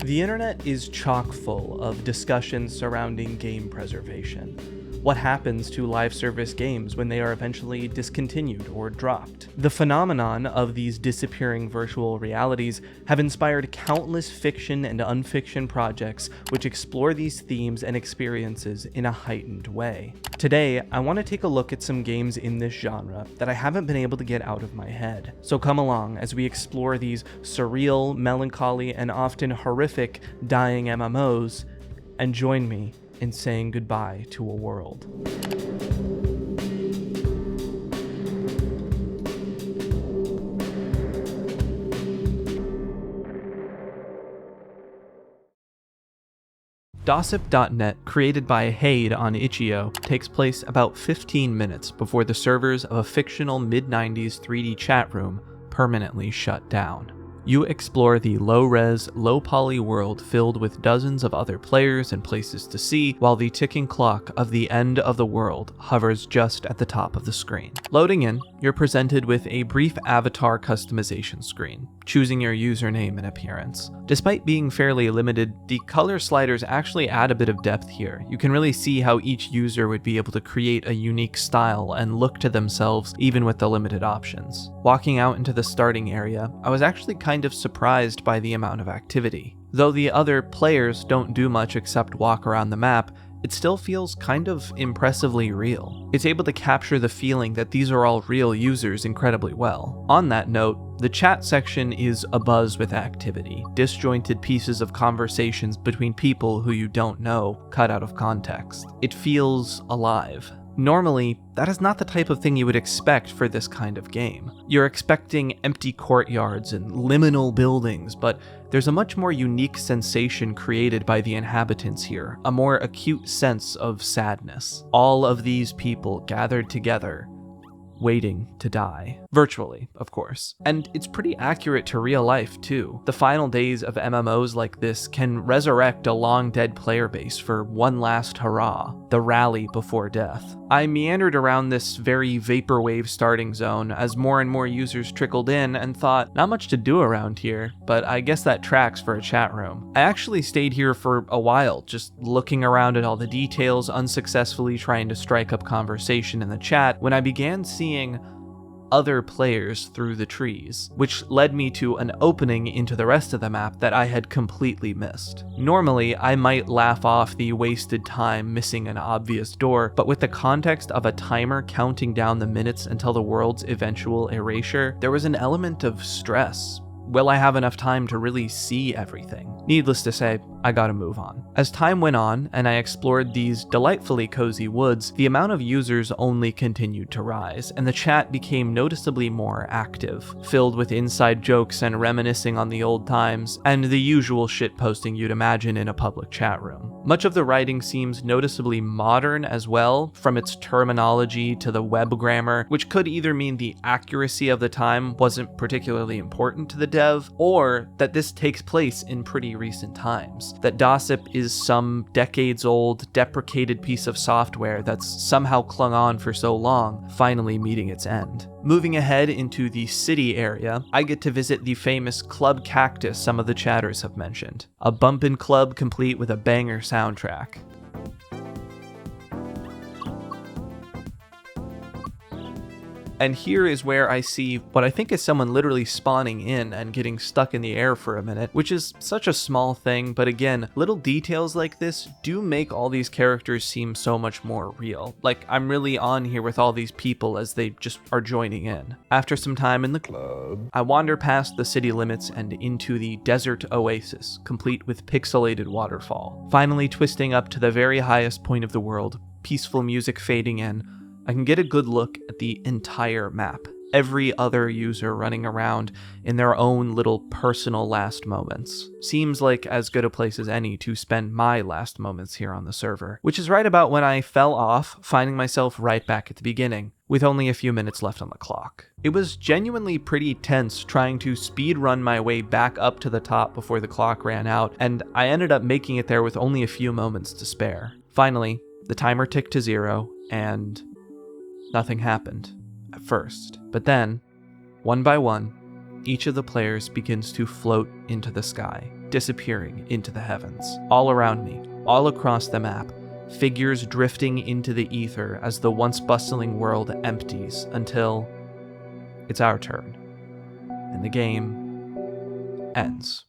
The internet is chock full of discussions surrounding game preservation. What happens to live service games when they are eventually discontinued or dropped? The phenomenon of these disappearing virtual realities have inspired countless fiction and unfiction projects which explore these themes and experiences in a heightened way. Today, I want to take a look at some games in this genre that I haven't been able to get out of my head. So come along as we explore these surreal, melancholy, and often horrific dying MMOs, and join me in saying goodbye to a world. DOSSIP.net, created by Haid on itch.io, takes place about 15 minutes before the servers of a fictional mid-90s 3D chat room permanently shut down. You explore the low-res, low-poly world filled with dozens of other players and places to see, while the ticking clock of the end of the world hovers just at the top of the screen. Loading in, you're presented with a brief avatar customization screen, choosing your username and appearance. Despite being fairly limited, the color sliders actually add a bit of depth here. You can really see how each user would be able to create a unique style and look to themselves even with the limited options. Walking out into the starting area, I was actually kind of surprised by the amount of activity. Though the other players don't do much except walk around the map, it still feels kind of impressively real. It's able to capture the feeling that these are all real users incredibly well. On that note, the chat section is abuzz with activity, disjointed pieces of conversations between people who you don't know, cut out of context. It feels alive. Normally, that is not the type of thing you would expect for this kind of game. You're expecting empty courtyards and liminal buildings, but there's a much more unique sensation created by the inhabitants here, a more acute sense of sadness. All of these people gathered together, waiting to die. Virtually, of course. And it's pretty accurate to real life, too. The final days of MMOs like this can resurrect a long-dead player base for one last hurrah, the rally before death. I meandered around this very vaporwave starting zone as more and more users trickled in and thought, not much to do around here, but I guess that tracks for a chat room. I actually stayed here for a while, just looking around at all the details, unsuccessfully trying to strike up conversation in the chat, when I began seeing other players through the trees, which led me to an opening into the rest of the map that I had completely missed. Normally, I might laugh off the wasted time missing an obvious door, but with the context of a timer counting down the minutes until the world's eventual erasure, there was an element of stress. Will I have enough time to really see everything? Needless to say, I gotta move on. As time went on, and I explored these delightfully cozy woods, the amount of users only continued to rise, and the chat became noticeably more active, filled with inside jokes and reminiscing on the old times, and the usual shitposting you'd imagine in a public chat room. Much of the writing seems noticeably modern as well, from its terminology to the web grammar, which could either mean the accuracy of the time wasn't particularly important to the dev, or that this takes place in pretty recent times. That DOSSIP is some decades-old, deprecated piece of software that's somehow clung on for so long, finally meeting its end. Moving ahead into the city area, I get to visit the famous Club Cactus some of the chatters have mentioned. A bumpin' club complete with a banger soundtrack. And here is where I see what I think is someone literally spawning in and getting stuck in the air for a minute, which is such a small thing, but again, little details like this do make all these characters seem so much more real. Like, I'm really on here with all these people as they just are joining in. After some time in the club, I wander past the city limits and into the desert oasis, complete with pixelated waterfall. Finally twisting up to the very highest point of the world, peaceful music fading in, I can get a good look at the entire map. Every other user running around in their own little personal last moments. Seems like as good a place as any to spend my last moments here on the server, which is right about when I fell off, finding myself right back at the beginning, with only a few minutes left on the clock. It was genuinely pretty tense trying to speed run my way back up to the top before the clock ran out, and I ended up making it there with only a few moments to spare. Finally, the timer ticked to 0, and nothing happened at first. But then, one by one, each of the players begins to float into the sky, disappearing into the heavens. All around me, all across the map, figures drifting into the ether as the once bustling world empties until it's our turn, and the game ends.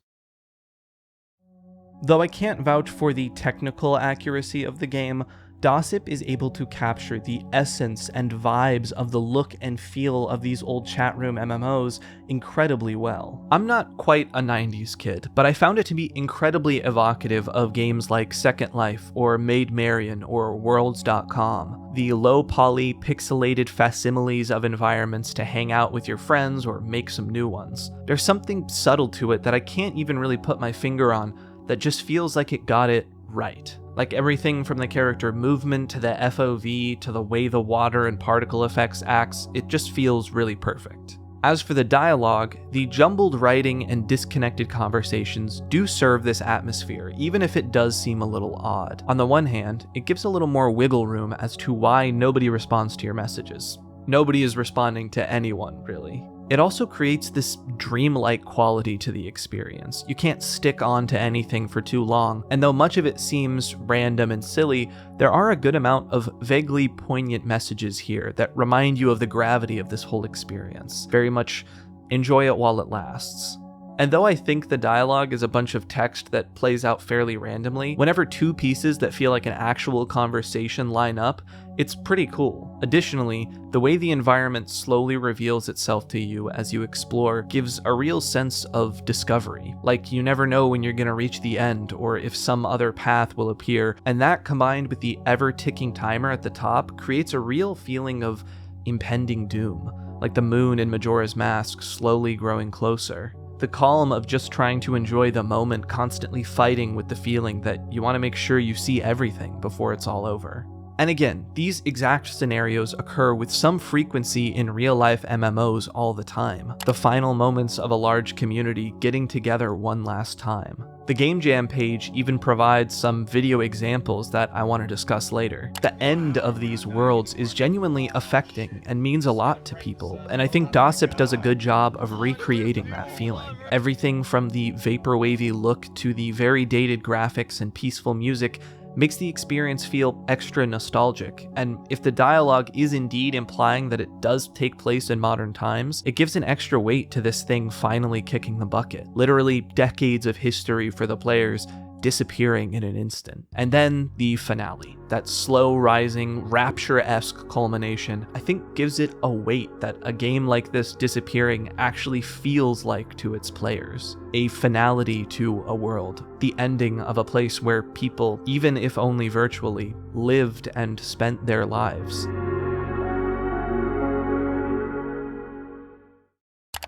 Though I can't vouch for the technical accuracy of the game, DOSSIP is able to capture the essence and vibes of the look and feel of these old chat room MMOs incredibly well. I'm not quite a 90s kid, but I found it to be incredibly evocative of games like Second Life or Maid Marian or Worlds.com. The low poly, pixelated facsimiles of environments to hang out with your friends or make some new ones. There's something subtle to it that I can't even really put my finger on that just feels like it got it right. Like everything from the character movement to the FOV to the way the water and particle effects acts, it just feels really perfect. As for the dialogue, the jumbled writing and disconnected conversations do serve this atmosphere, even if it does seem a little odd. On the one hand, it gives a little more wiggle room as to why nobody responds to your messages. Nobody is responding to anyone, really. It also creates this dreamlike quality to the experience. You can't stick on to anything for too long, and though much of it seems random and silly, there are a good amount of vaguely poignant messages here that remind you of the gravity of this whole experience. Very much enjoy it while it lasts. And though I think the dialogue is a bunch of text that plays out fairly randomly, whenever two pieces that feel like an actual conversation line up, it's pretty cool. Additionally, the way the environment slowly reveals itself to you as you explore gives a real sense of discovery. Like you never know when you're gonna reach the end or if some other path will appear, and that combined with the ever-ticking timer at the top creates a real feeling of impending doom, like the moon in Majora's Mask slowly growing closer. The calm of just trying to enjoy the moment, constantly fighting with the feeling that you want to make sure you see everything before it's all over. And again, these exact scenarios occur with some frequency in real-life MMOs all the time. The final moments of a large community getting together one last time. The Game Jam page even provides some video examples that I want to discuss later. The end of these worlds is genuinely affecting and means a lot to people, and I think DOSSIP does a good job of recreating that feeling. Everything from the vaporwavy look to the very dated graphics and peaceful music makes the experience feel extra nostalgic, and if the dialogue is indeed implying that it does take place in modern times, it gives an extra weight to this thing finally kicking the bucket. Literally decades of history for the players disappearing in an instant. And then the finale, that slow rising, rapture-esque culmination, I think gives it a weight that a game like this disappearing actually feels like to its players. A finality to a world, the ending of a place where people, even if only virtually, lived and spent their lives.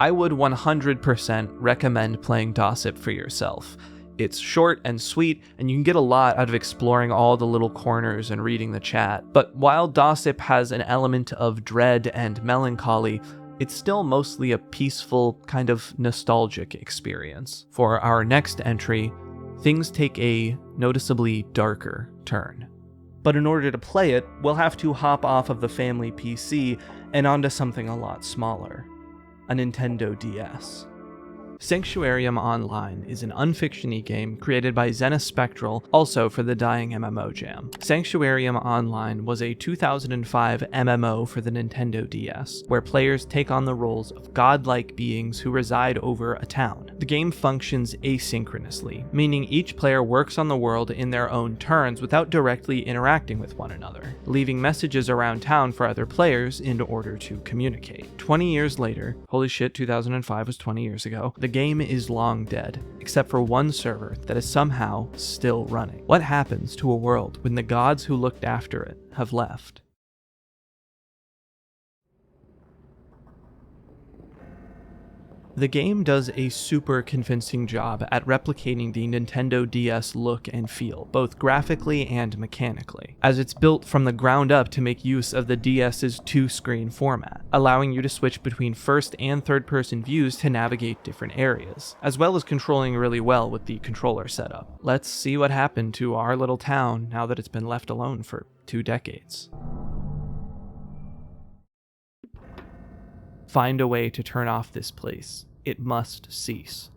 I would 100% recommend playing DOSSIP for yourself. It's short and sweet, and you can get a lot out of exploring all the little corners and reading the chat. But while DOSSIP has an element of dread and melancholy, it's still mostly a peaceful, kind of nostalgic experience. For our next entry, things take a noticeably darker turn. But in order to play it, we'll have to hop off of the family PC and onto something a lot smaller, a Nintendo DS. Sanctuarium Online is an unfiction-y game created by Zenith Spectral, also for the Dying MMO Jam. Sanctuarium Online was a 2005 MMO for the Nintendo DS, where players take on the roles of godlike beings who reside over a town. The game functions asynchronously, meaning each player works on the world in their own turns without directly interacting with one another, leaving messages around town for other players in order to communicate. 20 years later, holy shit, 2005 was 20 years ago, the game is long dead, except for one server that is somehow still running. What happens to a world when the gods who looked after it have left? The game does a super convincing job at replicating the Nintendo DS look and feel, both graphically and mechanically, as it's built from the ground up to make use of the DS's two-screen format, allowing you to switch between first and third-person views to navigate different areas, as well as controlling really well with the controller setup. Let's see what happened to our little town now that it's been left alone for 2 decades. Find a way to turn off this place. It must cease.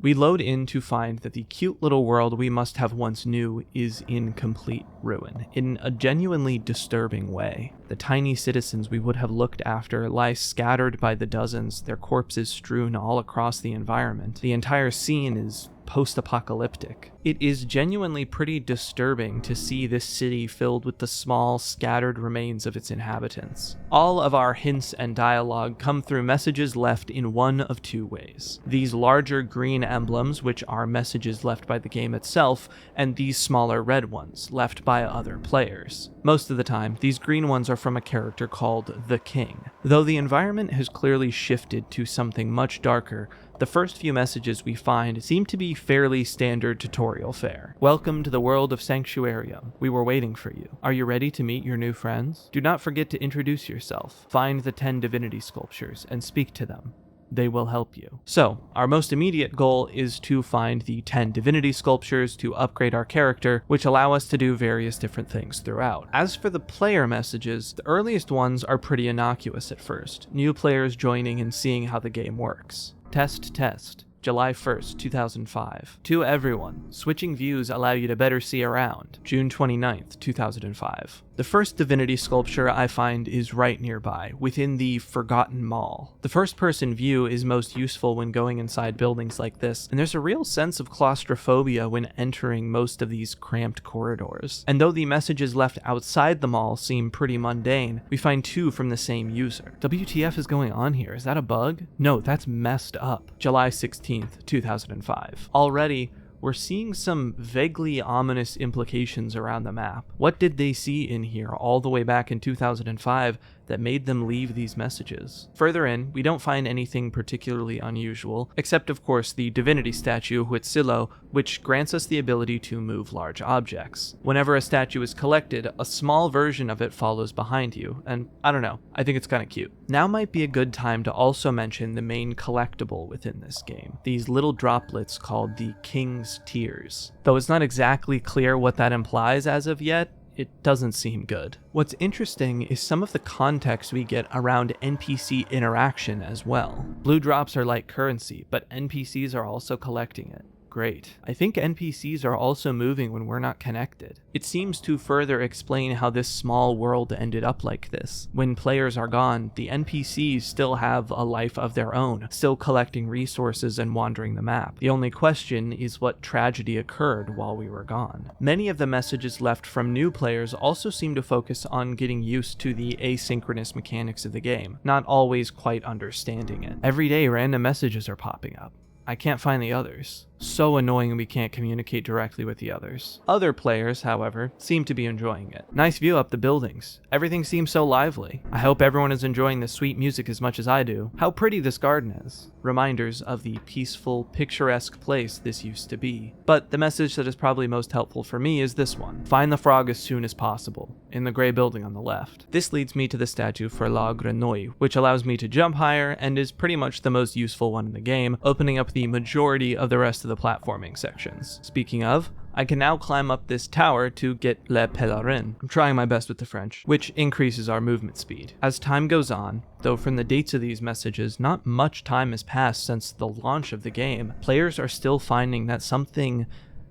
We load in to find that the cute little world we must have once knew is in complete ruin, in a genuinely disturbing way. The tiny citizens we would have looked after lie scattered by the dozens, their corpses strewn all across the environment. The entire scene is post-apocalyptic. It is genuinely pretty disturbing to see this city filled with the small, scattered remains of its inhabitants. All of our hints and dialogue come through messages left in one of two ways. These larger green emblems, which are messages left by the game itself, and these smaller red ones, left by other players. Most of the time, these green ones are from a character called the King. Though the environment has clearly shifted to something much darker, the first few messages we find seem to be fairly standard tutorial fare. Welcome to the world of Sanctuarium. We were waiting for you. Are you ready to meet your new friends? Do not forget to introduce yourself. Find the 10 divinity sculptures and speak to them. They will help you. So, our most immediate goal is to find the 10 divinity sculptures to upgrade our character, which allow us to do various different things throughout. As for the player messages, the earliest ones are pretty innocuous at first, new players joining and seeing how the game works. Test. July 1st, 2005. To everyone, switching views allow you to better see around. June 29th, 2005. The first divinity sculpture I find is right nearby, within the Forgotten Mall. The first-person view is most useful when going inside buildings like this, and there's a real sense of claustrophobia when entering most of these cramped corridors. And though the messages left outside the mall seem pretty mundane, we find two from the same user. WTF is going on here? Is that a bug? No, that's messed up. July 16th, 2005. Already, we're seeing some vaguely ominous implications around the map. What did they see in here all the way back in 2005 that made them leave these messages? Further in, we don't find anything particularly unusual, except of course the divinity statue Huitzilo, which grants us the ability to move large objects. Whenever a statue is collected, a small version of it follows behind you, and I don't know, I think it's kinda cute. Now might be a good time to also mention the main collectible within this game, these little droplets called the King's Tears. Though it's not exactly clear what that implies as of yet, it doesn't seem good. What's interesting is some of the context we get around NPC interaction as well. Blue drops are like currency, but NPCs are also collecting it. Great. I think NPCs are also moving when we're not connected. It seems to further explain how this small world ended up like this. When players are gone, the NPCs still have a life of their own, still collecting resources and wandering the map. The only question is what tragedy occurred while we were gone. Many of the messages left from new players also seem to focus on getting used to the asynchronous mechanics of the game, not always quite understanding it. Every day random messages are popping up. I can't find the others. So annoying we can't communicate directly with the others. Other players, however, seem to be enjoying it. Nice view up the buildings. Everything seems so lively. I hope everyone is enjoying the sweet music as much as I do. How pretty this garden is. Reminders of the peaceful, picturesque place this used to be. But the message that is probably most helpful for me is this one. Find the frog as soon as possible, in the gray building on the left. This leads me to the statue for La Grenouille, which allows me to jump higher and is pretty much the most useful one in the game, opening up the majority of the rest of the platforming sections. Speaking of, I can now climb up this tower to get Le Pèlerin. I'm trying my best with the French, which increases our movement speed. As time goes on, though from the dates of these messages, not much time has passed since the launch of the game, players are still finding that something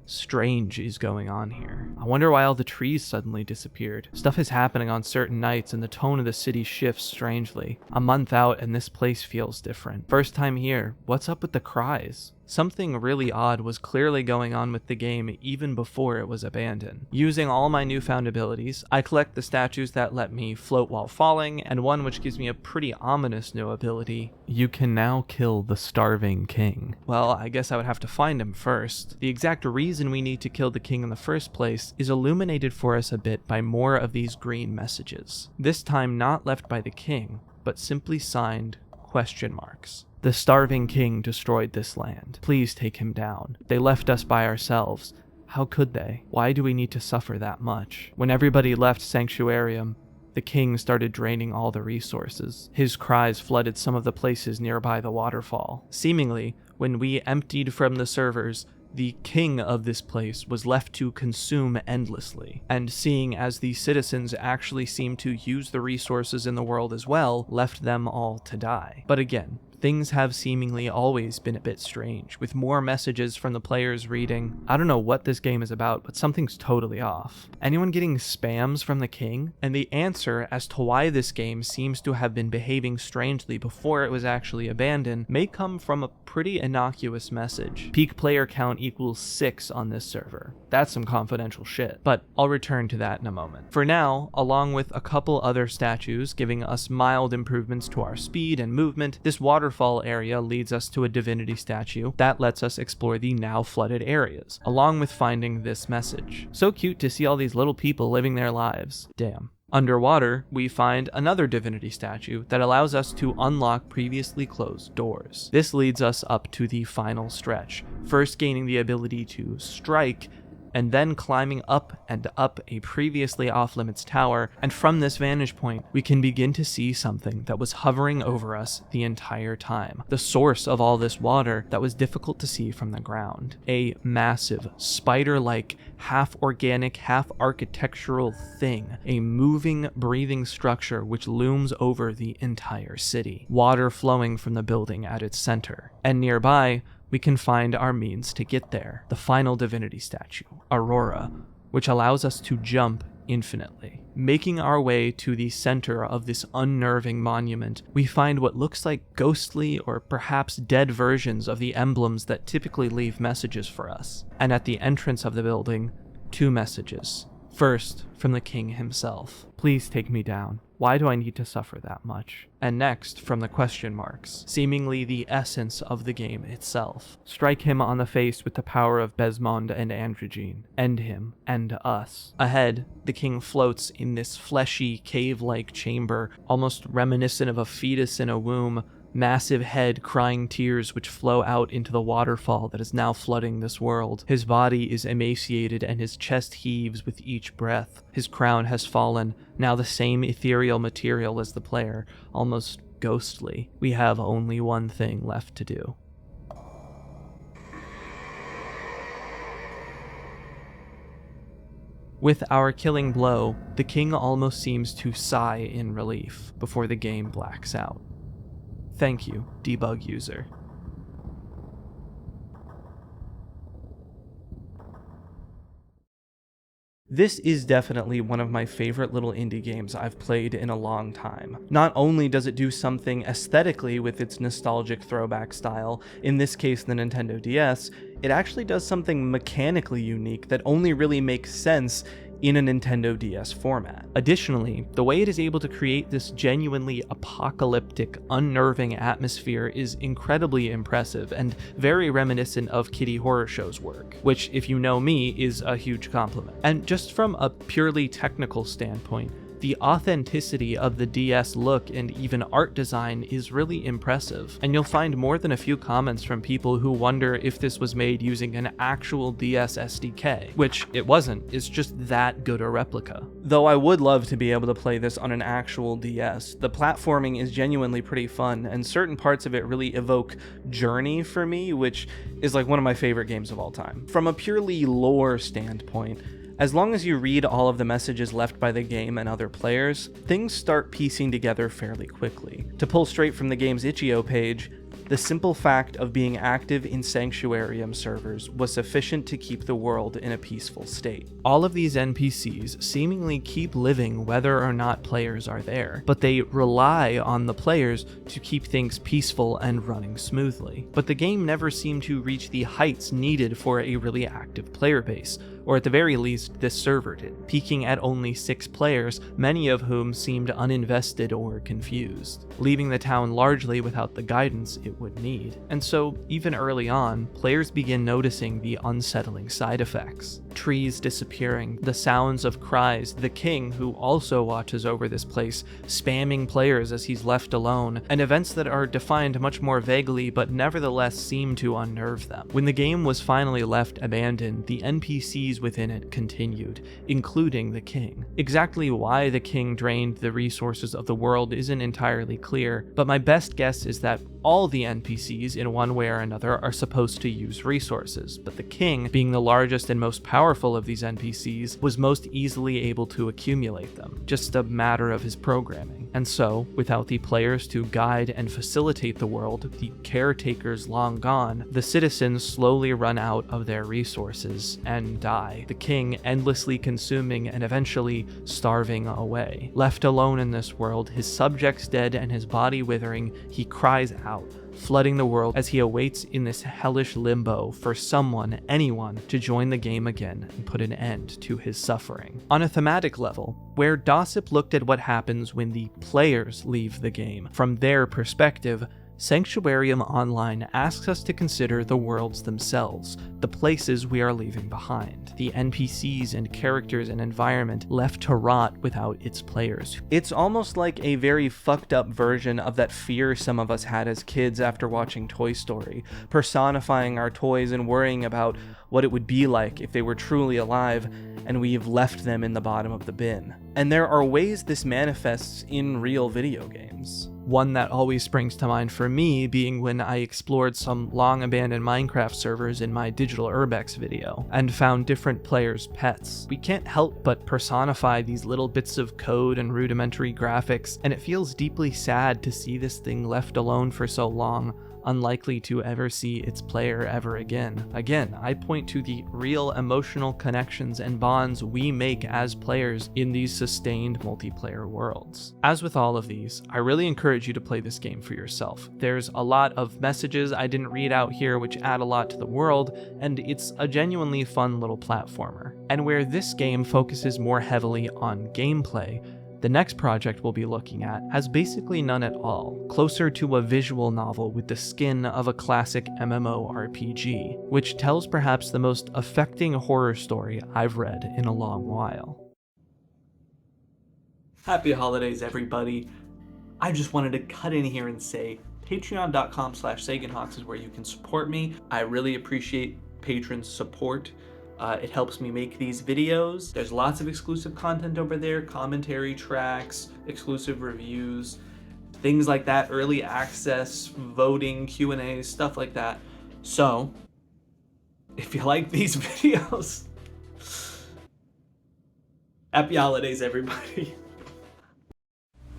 strange is going on here. I wonder why all the trees suddenly disappeared. Stuff is happening on certain nights and the tone of the city shifts strangely. A month out and this place feels different. First time here, what's up with the cries? Something really odd was clearly going on with the game even before it was abandoned. Using all my newfound abilities, I collect the statues that let me float while falling, and one which gives me a pretty ominous new ability. You can now kill the starving king. Well, I guess I would have to find him first. The exact reason we need to kill the king in the first place is illuminated for us a bit by more of these green messages. This time not left by the king, but simply signed question marks. The starving king destroyed this land. Please take him down. They left us by ourselves. How could they? Why do we need to suffer that much? When everybody left Sanctuarium, the king started draining all the resources. His cries flooded some of the places nearby the waterfall. Seemingly, when we emptied from the servers, the king of this place was left to consume endlessly, and seeing as the citizens actually seemed to use the resources in the world as well, left them all to die. But again, things have seemingly always been a bit strange, with more messages from the players reading, "I don't know what this game is about, but something's totally off. Anyone getting spams from the king?" And the answer as to why this game seems to have been behaving strangely before it was actually abandoned may come from a pretty innocuous message. Peak player count equals 6 on this server. That's some confidential shit, but I'll return to that in a moment. For now, along with a couple other statues giving us mild improvements to our speed and movement, this waterfall area leads us to a divinity statue that lets us explore the now flooded areas, along with finding this message. So cute to see all these little people living their lives. Damn. Underwater, we find another divinity statue that allows us to unlock previously closed doors. This leads us up to the final stretch, first gaining the ability to strike, and then climbing up and up a previously off-limits tower, and from this vantage point, we can begin to see something that was hovering over us the entire time. The source of all this water that was difficult to see from the ground. A massive, spider-like, half-organic, half-architectural thing. A moving, breathing structure which looms over the entire city. Water flowing from the building at its center. And nearby, we can find our means to get there. The final divinity statue, Aurora, which allows us to jump infinitely. Making our way to the center of this unnerving monument, we find what looks like ghostly or perhaps dead versions of the emblems that typically leave messages for us. And at the entrance of the building, 2 messages. First, from the king himself. "Please take me down. Why do I need to suffer that much?" And next, from the question marks, seemingly the essence of the game itself. "Strike him on the face with the power of Besmond and Androgyne. End him, and us." Ahead, the king floats in this fleshy, cave-like chamber, almost reminiscent of a fetus in a womb, massive head crying tears which flow out into the waterfall that is now flooding this world. His body is emaciated and his chest heaves with each breath. His crown has fallen, now the same ethereal material as the player, almost ghostly. We have only one thing left to do. With our killing blow, the king almost seems to sigh in relief before the game blacks out. Thank you, debug user. This is definitely one of my favorite little indie games I've played in a long time. Not only does it do something aesthetically with its nostalgic throwback style, in this case the Nintendo DS, it actually does something mechanically unique that only really makes sense in a Nintendo DS format. Additionally, the way it is able to create this genuinely apocalyptic, unnerving atmosphere is incredibly impressive and very reminiscent of Kitty Horror Show's work, which, if you know me, is a huge compliment. And just from a purely technical standpoint, the authenticity of the DS look and even art design is really impressive, and you'll find more than a few comments from people who wonder if this was made using an actual DS SDK, which it wasn't, it's just that good a replica. Though I would love to be able to play this on an actual DS, the platforming is genuinely pretty fun, and certain parts of it really evoke Journey for me, which is like one of my favorite games of all time. From a purely lore standpoint, as long as you read all of the messages left by the game and other players, things start piecing together fairly quickly. To pull straight from the game's itch.io page, the simple fact of being active in Sanctuarium servers was sufficient to keep the world in a peaceful state. All of these NPCs seemingly keep living whether or not players are there, but they rely on the players to keep things peaceful and running smoothly. But the game never seemed to reach the heights needed for a really active player base, or at the very least, this server did, peaking at only 6 players, many of whom seemed uninvested or confused, leaving the town largely without the guidance it would need. And so, even early on, players begin noticing the unsettling side effects. Trees disappearing, the sounds of cries, the king, who also watches over this place, spamming players as he's left alone, and events that are defined much more vaguely but nevertheless seem to unnerve them. When the game was finally left abandoned, the NPCs within it continued, including the king. Exactly why the king drained the resources of the world isn't entirely clear, but my best guess is that all the NPCs in one way or another are supposed to use resources, but the king, being the largest and most powerful of these NPCs, was most easily able to accumulate them, just a matter of his programming. And so, without the players to guide and facilitate the world, the caretakers long gone, the citizens slowly run out of their resources and die, the king endlessly consuming and eventually starving away. Left alone in this world, his subjects dead and his body withering, he cries out, flooding the world as he awaits in this hellish limbo for someone, anyone, to join the game again and put an end to his suffering. On a thematic level, where DOSSIP looked at what happens when the players leave the game, from their perspective, Sanctuarium Online asks us to consider the worlds themselves, the places we are leaving behind, the NPCs and characters and environment left to rot without its players. It's almost like a very fucked up version of that fear some of us had as kids after watching Toy Story, personifying our toys and worrying about what it would be like if they were truly alive and we've left them in the bottom of the bin. And there are ways this manifests in real video games. One that always springs to mind for me being when I explored some long-abandoned Minecraft servers in my Digital Urbex video, and found different players' pets. We can't help but personify these little bits of code and rudimentary graphics, and it feels deeply sad to see this thing left alone for so long, unlikely to ever see its player ever again. Again, I point to the real emotional connections and bonds we make as players in these sustained multiplayer worlds. As with all of these, I really encourage you to play this game for yourself. There's a lot of messages I didn't read out here which add a lot to the world, and it's a genuinely fun little platformer. And where this game focuses more heavily on gameplay, the next project we'll be looking at has basically none at all, closer to a visual novel with the skin of a classic MMORPG, which tells perhaps the most affecting horror story I've read in a long while. Happy holidays, everybody. I just wanted to cut in here and say patreon.com/SaganHawks is where you can support me. I really appreciate patrons' support. It helps me make these videos. There's lots of exclusive content over there, commentary tracks, exclusive reviews, things like that, early access, voting, Q&As, stuff like that. So, if you like these videos, happy holidays, everybody.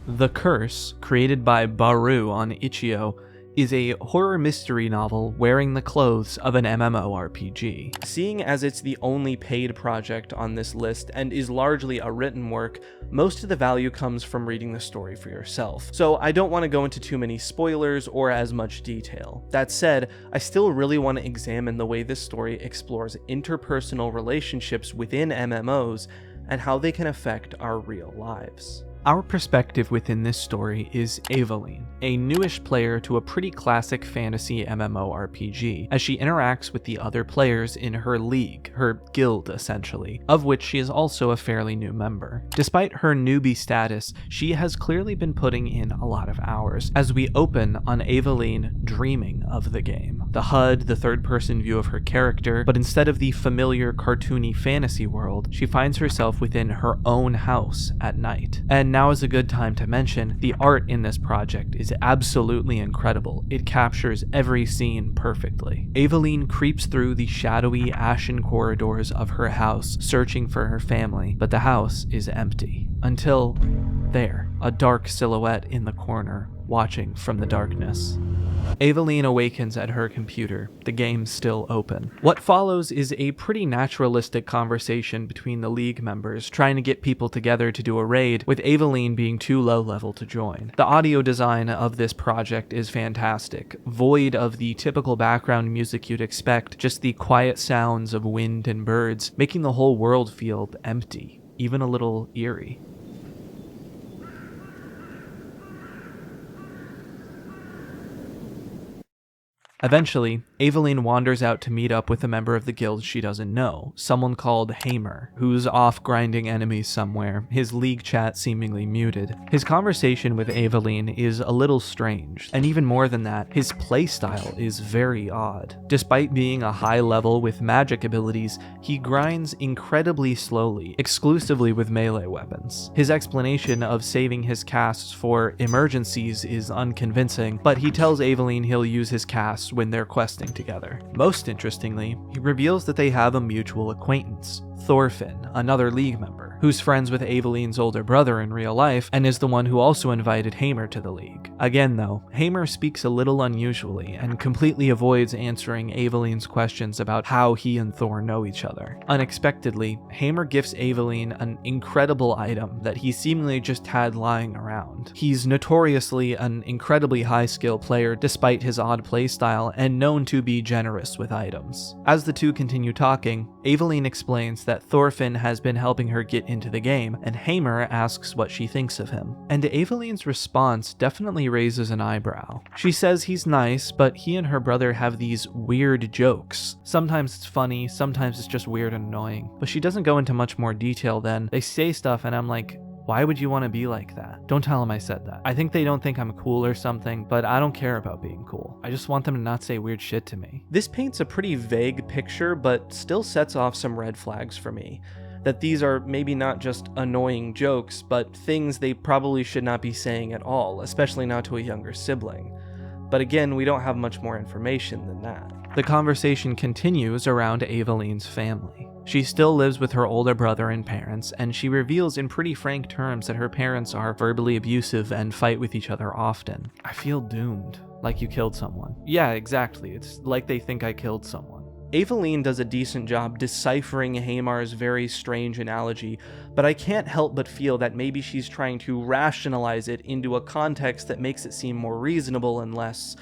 The Curse, created by Baru on Itch.io, is a horror mystery novel wearing the clothes of an MMORPG. Seeing as it's the only paid project on this list and is largely a written work, most of the value comes from reading the story for yourself. So I don't want to go into too many spoilers or as much detail. That said, I still really want to examine the way this story explores interpersonal relationships within MMOs and how they can affect our real lives. Our perspective within this story is Aveline, a newish player to a pretty classic fantasy MMORPG, as she interacts with the other players in her league, her guild essentially, of which she is also a fairly new member. Despite her newbie status, she has clearly been putting in a lot of hours, as we open on Aveline dreaming of the game. The HUD, the third-person view of her character, but instead of the familiar cartoony fantasy world, she finds herself within her own house at night. And now is a good time to mention, the art in this project is absolutely incredible. It captures every scene perfectly. Aveline creeps through the shadowy, ashen corridors of her house, searching for her family, but the house is empty. Until, there, a dark silhouette in the corner, watching from the darkness. Aveline awakens at her computer, the game still open. What follows is a pretty naturalistic conversation between the League members, trying to get people together to do a raid, with Aveline being too low level to join. The audio design of this project is fantastic, void of the typical background music you'd expect, just the quiet sounds of wind and birds, making the whole world feel empty, even a little eerie. Eventually, Aveline wanders out to meet up with a member of the guild she doesn't know, someone called Hamer, who's off grinding enemies somewhere, his league chat seemingly muted. His conversation with Aveline is a little strange, and even more than that, his playstyle is very odd. Despite being a high level with magic abilities, he grinds incredibly slowly, exclusively with melee weapons. His explanation of saving his casts for emergencies is unconvincing, but he tells Aveline he'll use his casts when they're questing together. Most interestingly, he reveals that they have a mutual acquaintance, Thorfinn, another League member. Hamer, who's friends with Eveline's older brother in real life and is the one who also invited Hamer to the league. Again though, Hamer speaks a little unusually and completely avoids answering Eveline's questions about how he and Thor know each other. Unexpectedly, Hamer gifts Eveline an incredible item that he seemingly just had lying around. He's notoriously an incredibly high-skill player despite his odd playstyle and known to be generous with items. As the two continue talking, Eveline explains that Thorfinn has been helping her get into the game, and Hamer asks what she thinks of him. And Eveline's response definitely raises an eyebrow. She says he's nice, but he and her brother have these weird jokes. Sometimes it's funny, sometimes it's just weird and annoying, but she doesn't go into much more detail than they say stuff and I'm like, why would you want to be like that? Don't tell them I said that. I think they don't think I'm cool or something, but I don't care about being cool. I just want them to not say weird shit to me. This paints a pretty vague picture, but still sets off some red flags for me. That these are maybe not just annoying jokes, but things they probably should not be saying at all, especially not to a younger sibling. But again, we don't have much more information than that. The conversation continues around Eveline's family. She still lives with her older brother and parents, and she reveals in pretty frank terms that her parents are verbally abusive and fight with each other often. I feel doomed. Like you killed someone. Yeah, exactly. It's like they think I killed someone. Eveline does a decent job deciphering Hamar's very strange analogy, but I can't help but feel that maybe she's trying to rationalize it into a context that makes it seem more reasonable and less,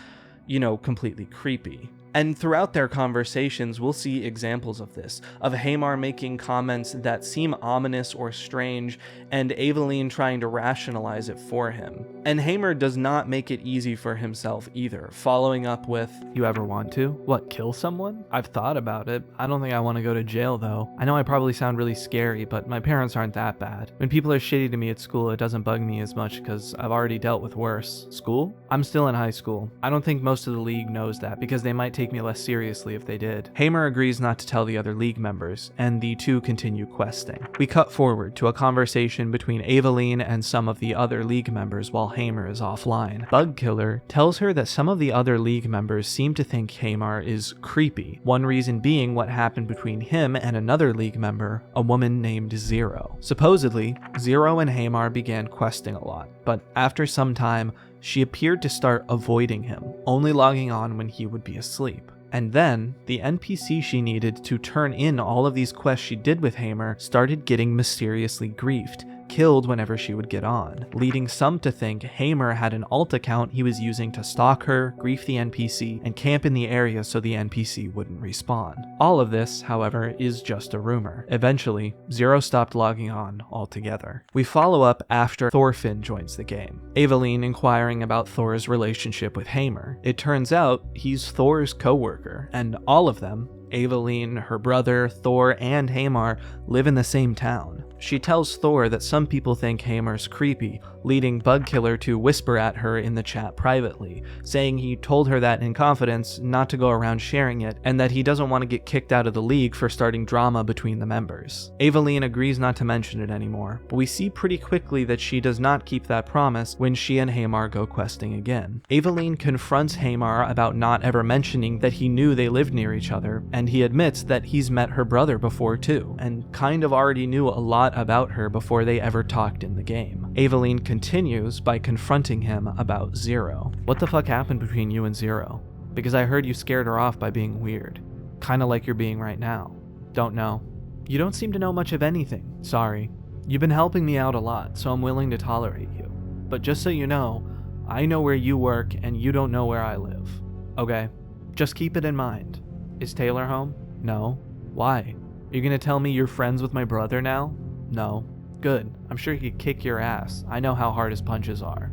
completely creepy. And throughout their conversations, we'll see examples of this, of Hamar making comments that seem ominous or strange, and Eveline trying to rationalize it for him. And Hamar does not make it easy for himself either, following up with, "You ever want to? What, kill someone? I've thought about it. I don't think I want to go to jail though. I know I probably sound really scary, but my parents aren't that bad. When people are shitty to me at school, it doesn't bug me as much because I've already dealt with worse. School? I'm still in high school. I don't think most of the league knows that because they might take me less seriously if they did." Hamar agrees not to tell the other league members, and the two continue questing. We cut forward to a conversation between Eveline and some of the other league members while Hamar is offline. Bugkiller tells her that some of the other league members seem to think Hamar is creepy, one reason being what happened between him and another league member, a woman named Zero. Supposedly, Zero and Hamar began questing a lot, but after some time, she appeared to start avoiding him, only logging on when he would be asleep. And then, the NPC she needed to turn in all of these quests she did with Hamar started getting mysteriously griefed, killed whenever she would get on, leading some to think Hamar had an alt account he was using to stalk her, grief the NPC, and camp in the area so the NPC wouldn't respawn. All of this, however, is just a rumor. Eventually, Zero stopped logging on altogether. We follow up after Thorfinn joins the game, Eveline inquiring about Thor's relationship with Hamar. It turns out he's Thor's co-worker, and all of them, Eveline, her brother, Thor, and Hamar, live in the same town. She tells Thor that some people think Hamar's creepy, leading Bugkiller to whisper at her in the chat privately, saying he told her that in confidence, not to go around sharing it, and that he doesn't want to get kicked out of the league for starting drama between the members. Eveline agrees not to mention it anymore, but we see pretty quickly that she does not keep that promise when she and Hamar go questing again. Eveline confronts Hamar about not ever mentioning that he knew they lived near each other, and he admits that he's met her brother before too, and kind of already knew a lot about her before they ever talked in the game. Eveline continues by confronting him about Zero. "What the fuck happened between you and Zero? Because I heard you scared her off by being weird. Kinda like you're being right now." "Don't know. You don't seem to know much of anything. Sorry. You've been helping me out a lot, so I'm willing to tolerate you. But just so you know, I know where you work and you don't know where I live. Okay? Just keep it in mind. Is Taylor home? No. Why? Are you gonna tell me you're friends with my brother now? No. Good. I'm sure he could kick your ass. I know how hard his punches are.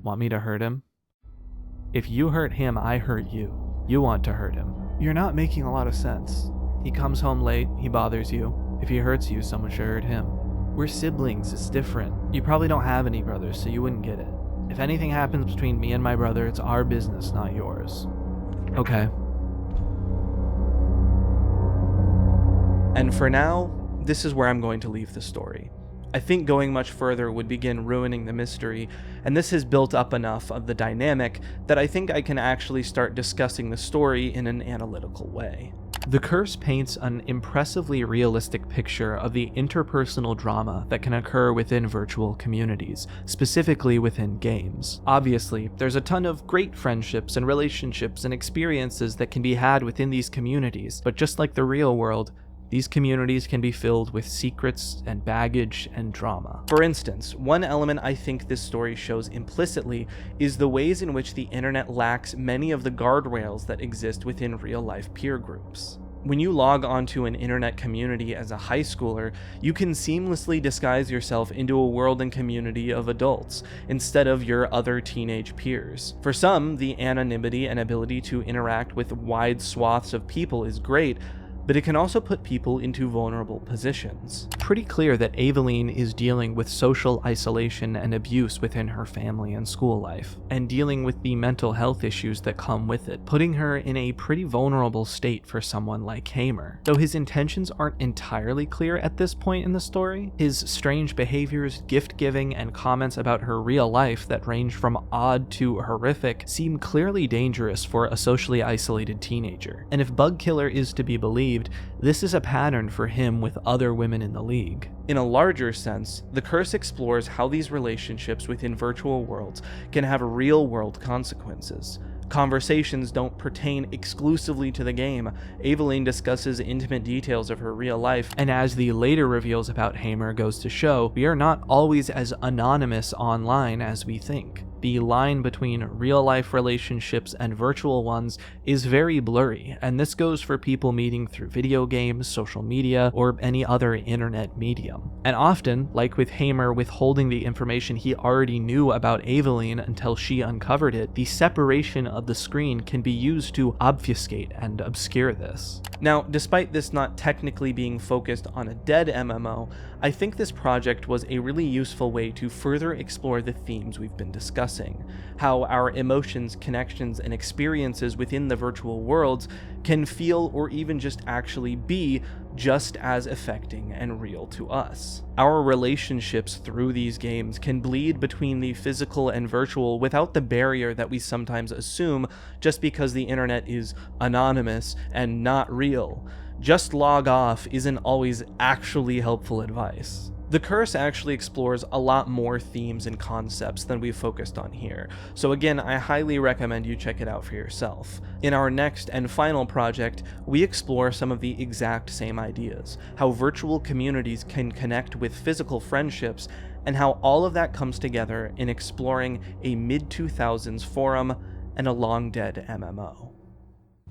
Want me to hurt him? If you hurt him, I hurt you. You want to hurt him. You're not making a lot of sense. He comes home late, he bothers you. If he hurts you, someone should hurt him. We're siblings, it's different. You probably don't have any brothers, so you wouldn't get it. If anything happens between me and my brother, it's our business, not yours. Okay. And for now, this is where I'm going to leave the story. I think going much further would begin ruining the mystery, and this has built up enough of the dynamic that I think I can actually start discussing the story in an analytical way. The curse paints an impressively realistic picture of the interpersonal drama that can occur within virtual communities, specifically within games. Obviously, there's a ton of great friendships and relationships and experiences that can be had within these communities, but just like the real world, these communities can be filled with secrets and baggage and drama. For instance, one element I think this story shows implicitly is the ways in which the internet lacks many of the guardrails that exist within real-life peer groups. When you log onto an internet community as a high schooler, you can seamlessly disguise yourself into a world and community of adults, instead of your other teenage peers. For some, the anonymity and ability to interact with wide swaths of people is great, but it can also put people into vulnerable positions. Pretty clear that Aveline is dealing with social isolation and abuse within her family and school life, and dealing with the mental health issues that come with it, putting her in a pretty vulnerable state for someone like Hamer. Though his intentions aren't entirely clear at this point in the story, his strange behaviors, gift-giving, and comments about her real life that range from odd to horrific seem clearly dangerous for a socially isolated teenager. And if Bug Killer is to be believed, this is a pattern for him with other women in the league. In a larger sense, the curse explores how these relationships within virtual worlds can have real-world consequences. Conversations don't pertain exclusively to the game. Aveline discusses intimate details of her real life, and as the later reveals about Hamer goes to show, we are not always as anonymous online as we think. The line between real-life relationships and virtual ones is very blurry, and this goes for people meeting through video games, social media, or any other internet medium. And often, like with Hamer withholding the information he already knew about Aveline until she uncovered it, the separation of the screen can be used to obfuscate and obscure this. Now, despite this not technically being focused on a dead MMO, I think this project was a really useful way to further explore the themes we've been discussing. How our emotions, connections, and experiences within the virtual worlds can feel or even just actually be just as affecting and real to us. Our relationships through these games can bleed between the physical and virtual without the barrier that we sometimes assume just because the internet is anonymous and not real. Just log off isn't always actually helpful advice. The curse actually explores a lot more themes and concepts than we've focused on here, so again, I highly recommend you check it out for yourself. In our next and final project, we explore some of the exact same ideas, how virtual communities can connect with physical friendships, and how all of that comes together in exploring a mid-2000s forum and a long-dead MMO.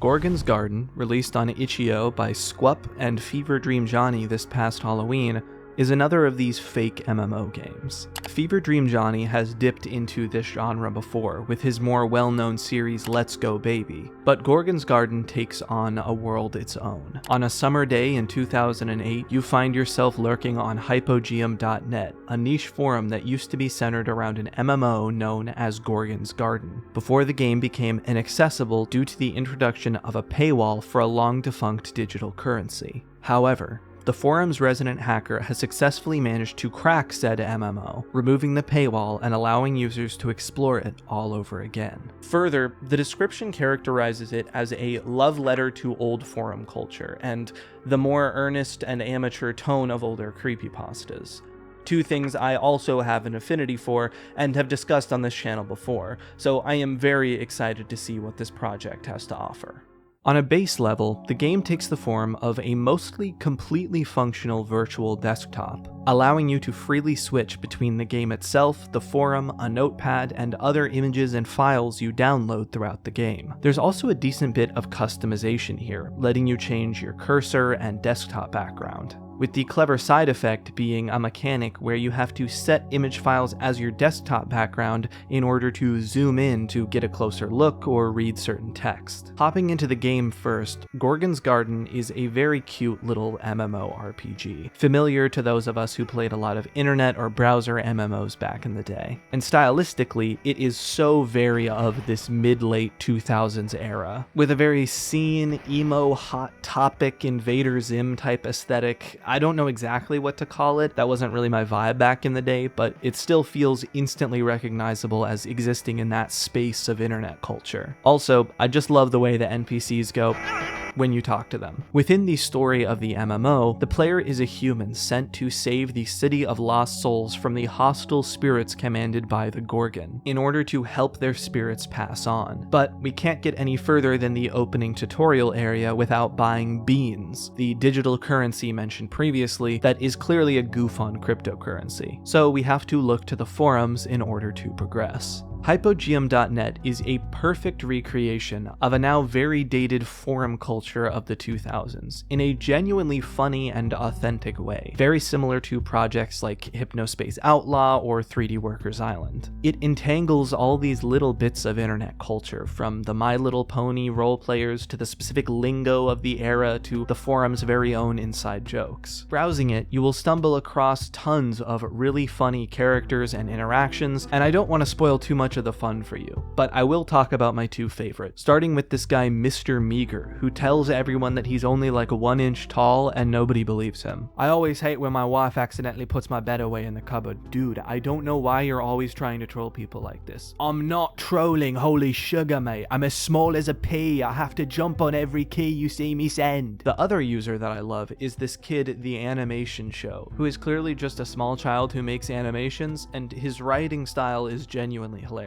Gorgon's Garden, released on itch.io by Squup and Fever Dream Johnny this past Halloween, is another of these fake MMO games. Fever Dream Johnny has dipped into this genre before with his more well-known series Let's Go Baby, but Gorgon's Garden takes on a world its own. On a summer day in 2008, you find yourself lurking on hypogeum.net, a niche forum that used to be centered around an MMO known as Gorgon's Garden, before the game became inaccessible due to the introduction of a paywall for a long-defunct digital currency. However, the forum's resident hacker has successfully managed to crack said MMO, removing the paywall and allowing users to explore it all over again. Further, the description characterizes it as a love letter to old forum culture, and the more earnest and amateur tone of older creepypastas. Two things I also have an affinity for and have discussed on this channel before, so I am very excited to see what this project has to offer. On a base level, the game takes the form of a mostly completely functional virtual desktop, allowing you to freely switch between the game itself, the forum, a notepad, and other images and files you download throughout the game. There's also a decent bit of customization here, letting you change your cursor and desktop background, with the clever side effect being a mechanic where you have to set image files as your desktop background in order to zoom in to get a closer look or read certain text. Hopping into the game first, Gorgon's Garden is a very cute little MMORPG, familiar to those of us who played a lot of internet or browser MMOs back in the day. And stylistically, it is so very of this mid-late 2000s era, with a very scene, emo, hot topic, Invader Zim type aesthetic. I don't know exactly what to call it, that wasn't really my vibe back in the day, but it still feels instantly recognizable as existing in that space of internet culture. Also, I just love the way the NPCs go, when you talk to them. Within the story of the MMO, the player is a human sent to save the City of Lost Souls from the hostile spirits commanded by the Gorgon, in order to help their spirits pass on. But we can't get any further than the opening tutorial area without buying beans, the digital currency mentioned previously that is clearly a goof on cryptocurrency. So we have to look to the forums in order to progress. Hypogeum.net is a perfect recreation of a now very dated forum culture of the 2000s in a genuinely funny and authentic way, very similar to projects like Hypnospace Outlaw or 3D Workers Island. It entangles all these little bits of internet culture, from the My Little Pony role players to the specific lingo of the era to the forum's very own inside jokes. Browsing it, you will stumble across tons of really funny characters and interactions, and I don't want to spoil too much of the fun for you, but I will talk about my two favorites, starting with this guy Mr. Meager, who tells everyone that he's only like 1 inch tall and nobody believes him. I always hate when my wife accidentally puts my bed away in the cupboard. Dude, I don't know why you're always trying to troll people like this. I'm not trolling, holy sugar mate. I'm as small as a pea. I have to jump on every key you see me send. The other user that I love is this kid, the Animation Show, who is clearly just a small child who makes animations, and his writing style is genuinely hilarious.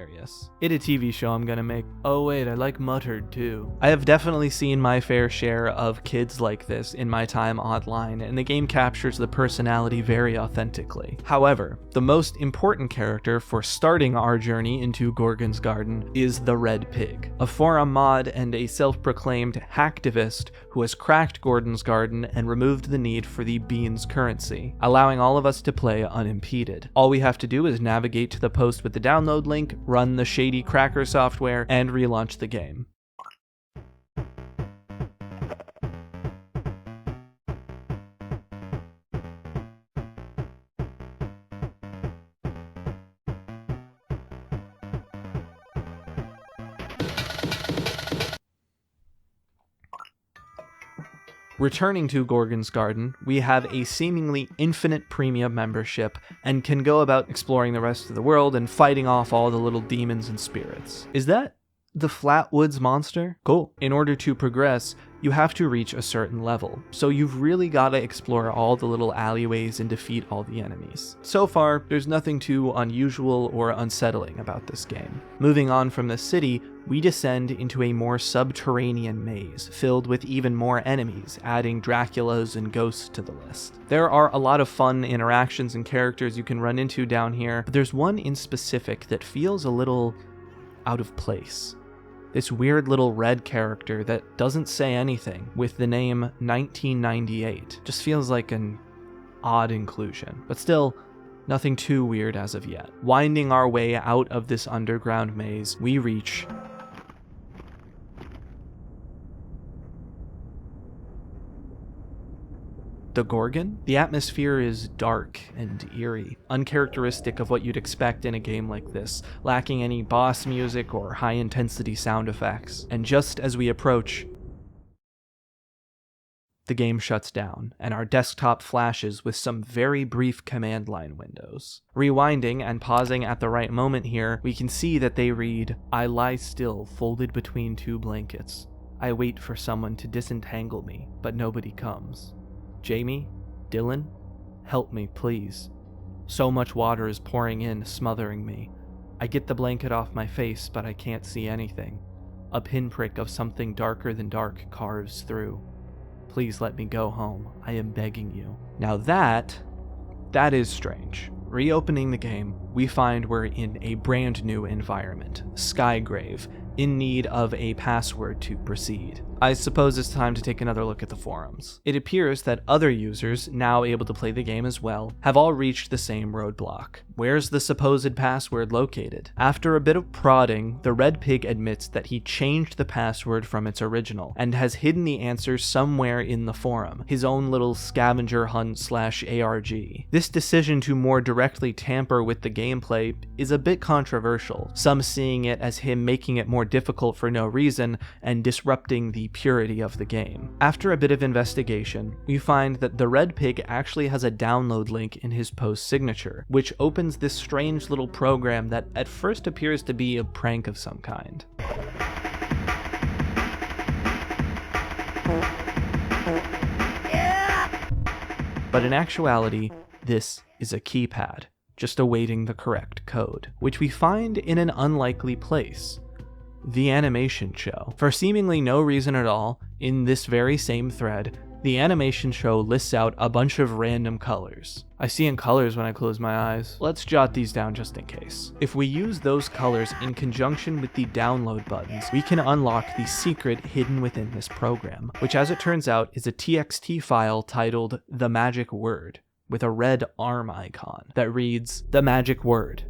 It a TV show I'm gonna make. Oh wait, I like Muttered too. I have definitely seen my fair share of kids like this in my time online, and the game captures the personality very authentically. However, the most important character for starting our journey into Gorgon's Garden is the Red Pig, a forum mod and a self-proclaimed hacktivist who has cracked Gorgon's Garden and removed the need for the beans currency, allowing all of us to play unimpeded. All we have to do is navigate to the post with the download link, run the shady cracker software, and relaunch the game. Returning to Gorgon's Garden, we have a seemingly infinite premium membership and can go about exploring the rest of the world and fighting off all the little demons and spirits. Is that the Flatwoods monster? Cool. In order to progress, you have to reach a certain level, so you've really got to explore all the little alleyways and defeat all the enemies. So far, there's nothing too unusual or unsettling about this game. Moving on from the city, we descend into a more subterranean maze, filled with even more enemies, adding Draculas and ghosts to the list. There are a lot of fun interactions and characters you can run into down here, but there's one in specific that feels a little out of place. This weird little red character that doesn't say anything, with the name 1998. Just feels like an odd inclusion, but still, nothing too weird as of yet. Winding our way out of this underground maze, we reach the Gorgon. The atmosphere is dark and eerie, uncharacteristic of what you'd expect in a game like this, lacking any boss music or high-intensity sound effects. And just as we approach, the game shuts down, and our desktop flashes with some very brief command line windows. Rewinding and pausing at the right moment here, we can see that they read, "I lie still, folded between two blankets. I wait for someone to disentangle me, but nobody comes. Jamie? Dylan? Help me, please. So much water is pouring in, smothering me. I get the blanket off my face, but I can't see anything. A pinprick of something darker than dark carves through. Please let me go home. I am begging you." Now that is strange. Reopening the game, we find we're in a brand new environment, Skygrave, in need of a password to proceed. I suppose it's time to take another look at the forums. It appears that other users, now able to play the game as well, have all reached the same roadblock. Where's the supposed password located? After a bit of prodding, the Red Pig admits that he changed the password from its original, and has hidden the answer somewhere in the forum, his own little scavenger hunt / ARG. This decision to more directly tamper with the gameplay is a bit controversial, some seeing it as him making it more difficult for no reason and disrupting the purity of the game. After a bit of investigation, we find that the Red Pig actually has a download link in his post signature, which opens this strange little program that at first appears to be a prank of some kind. But in actuality, this is a keypad, just awaiting the correct code, which we find in an unlikely place. The animation show. For seemingly no reason at all, in this very same thread, the animation show lists out a bunch of random colors. I see in colors when I close my eyes. Let's jot these down just in case. If we use those colors in conjunction with the download buttons, we can unlock the secret hidden within this program, which as it turns out is a TXT file titled The Magic Word, with a red arm icon that reads, The Magic Word.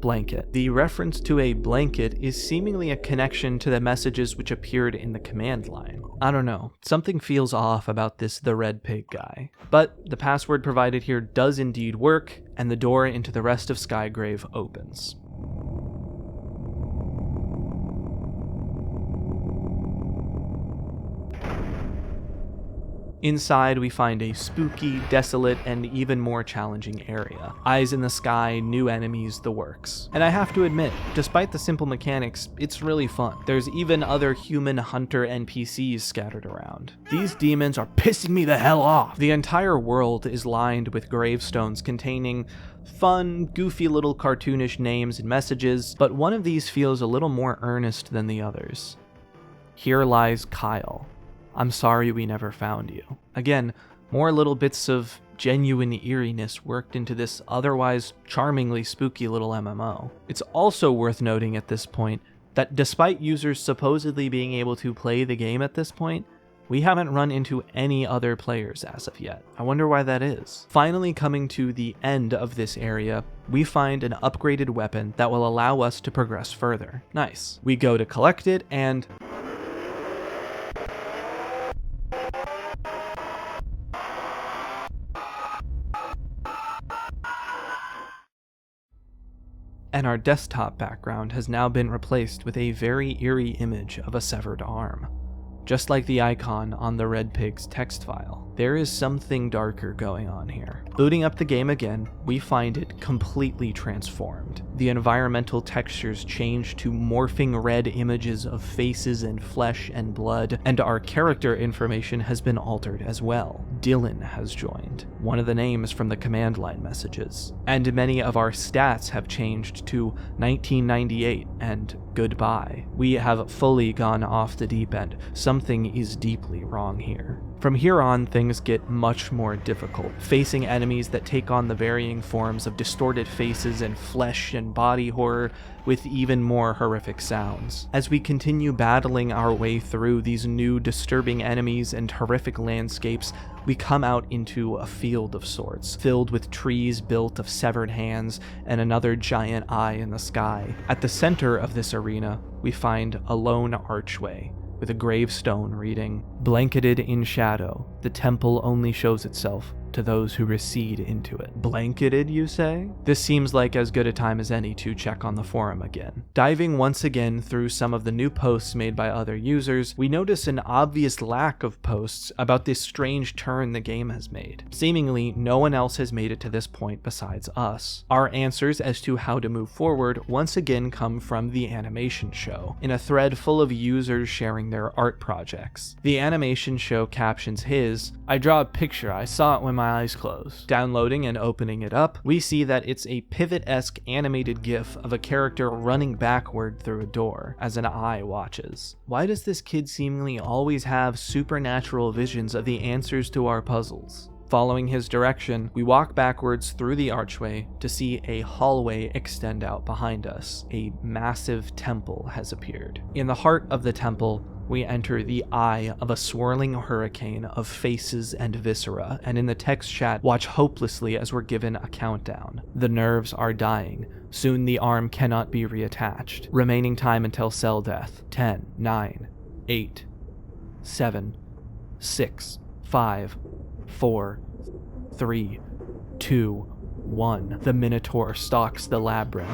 Blanket. The reference to a blanket is seemingly a connection to the messages which appeared in the command line. I don't know, something feels off about this The Red Pig guy. But the password provided here does indeed work, and the door into the rest of Skygrave opens. Inside, we find a spooky, desolate, and even more challenging area. Eyes in the sky, new enemies, the works. And I have to admit, despite the simple mechanics, it's really fun. There's even other human hunter NPCs scattered around. These demons are pissing me the hell off! The entire world is lined with gravestones containing fun, goofy little cartoonish names and messages, but one of these feels a little more earnest than the others. Here lies Kyle. I'm sorry we never found you. Again, more little bits of genuine eeriness worked into this otherwise charmingly spooky little MMO. It's also worth noting at this point that despite users supposedly being able to play the game at this point, we haven't run into any other players as of yet. I wonder why that is. Finally coming to the end of this area, we find an upgraded weapon that will allow us to progress further. Nice. We go to collect it and... our desktop background has now been replaced with a very eerie image of a severed arm. Just like the icon on the Red Pig's text file, there is something darker going on here. Booting up the game again, we find it completely transformed. The environmental textures change to morphing red images of faces and flesh and blood, and our character information has been altered as well. Dylan has joined, one of the names from the command line messages. And many of our stats have changed to 1998 and goodbye. We have fully gone off the deep end. Something is deeply wrong here. From here on, things get much more difficult, facing enemies that take on the varying forms of distorted faces and flesh and body horror with even more horrific sounds. As we continue battling our way through these new disturbing enemies and horrific landscapes, we come out into a field of sorts, filled with trees built of severed hands and another giant eye in the sky. At the center of this arena, we find a lone archway, with a gravestone reading, "Blanketed in shadow, the temple only shows itself to those who recede into it." Blanketed, you say? This seems like as good a time as any to check on the forum again. Diving once again through some of the new posts made by other users, we notice an obvious lack of posts about this strange turn the game has made. Seemingly, no one else has made it to this point besides us. Our answers as to how to move forward once again come from the animation show, in a thread full of users sharing their art projects. The animation show captions his, "I draw a picture, I saw it when my eyes closed." Downloading and opening it up, we see that it's a pivot-esque animated gif of a character running backward through a door as an eye watches. Why does this kid seemingly always have supernatural visions of the answers to our puzzles? Following his direction, we walk backwards through the archway to see a hallway extend out behind us. A massive temple has appeared. In the heart of the temple, we enter the eye of a swirling hurricane of faces and viscera, and in the text chat, watch hopelessly as we're given a countdown. The nerves are dying. Soon the arm cannot be reattached. Remaining time until cell death. 10, 9, 8, 7, 6, 5, 4, 3, 2, 1. The Minotaur stalks the labyrinth.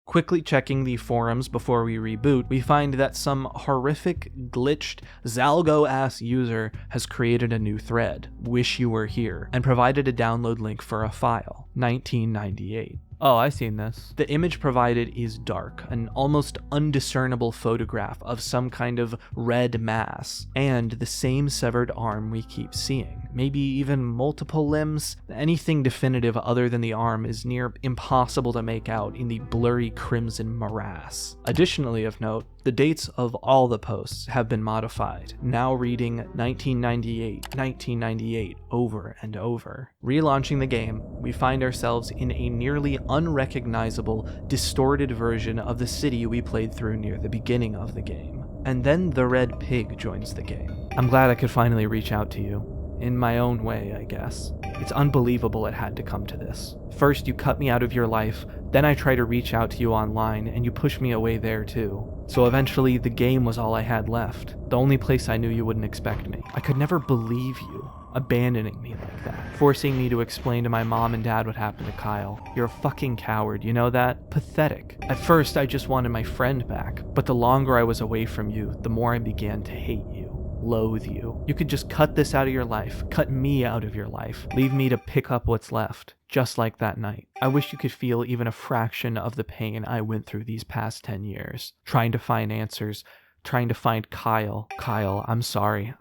Quickly checking the forums before we reboot, we find that some horrific, glitched, Zalgo-ass user has created a new thread, "Wish You Were Here," and provided a download link for a file, 1998. Oh, I've seen this. The image provided is dark, an almost undiscernible photograph of some kind of red mass, and the same severed arm we keep seeing. Maybe even multiple limbs? Anything definitive other than the arm is near impossible to make out in the blurry crimson morass. Additionally of note, the dates of all the posts have been modified, now reading 1998 over and over. Relaunching the game, we find ourselves in a nearly unrecognizable, distorted version of the city we played through near the beginning of the game. And then the red pig joins the game. I'm glad I could finally reach out to you. In my own way, I guess. It's unbelievable it had to come to this. First, you cut me out of your life, then I try to reach out to you online, and you push me away there too. So eventually, the game was all I had left. The only place I knew you wouldn't expect me. I could never believe you, abandoning me like that. Forcing me to explain to my mom and dad what happened to Kyle. You're a fucking coward, you know that? Pathetic. At first, I just wanted my friend back, but the longer I was away from you, the more I began to hate you. Loathe you. You could just cut this out of your life, cut me out of your life, leave me to pick up what's left, just like that night. I wish you could feel even a fraction of the pain I went through these past 10 years, trying to find answers, trying to find Kyle. Kyle, I'm sorry